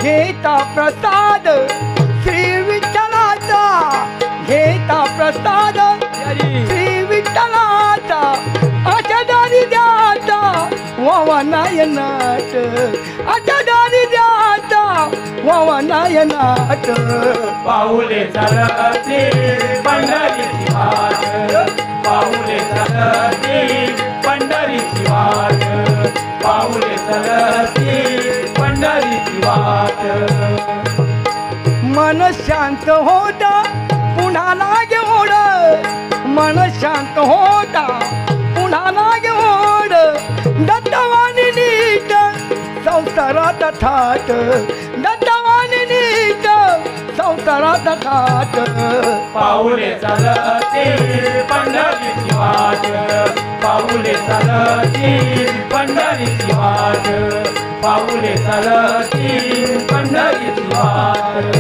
घेता प्रसाद श्री विठ्ठलाचा, घेता प्रसाद श्री विठ्ठलाचा, अशा दारी द्याचा वावा नायनाट, अशा दारी द्याचा वावा नायनाट. पाऊले चालती पंढरीची वाट, पाऊले चालती पंढरीची वाट, पाऊले चालती पंढरीची वाट. मन शांत होता पुन्हा लागे ओढ, मन शांत होता पुन्हा लागे ओढ, दत्तवाणी नीट संसारात थाट, दत्तवाणी नीट संसारात थाट. पाऊले चालती पंढरीची वाट, पाऊले चालती पंढरीची वाट, पाऊले चालती पंढरीची वाट.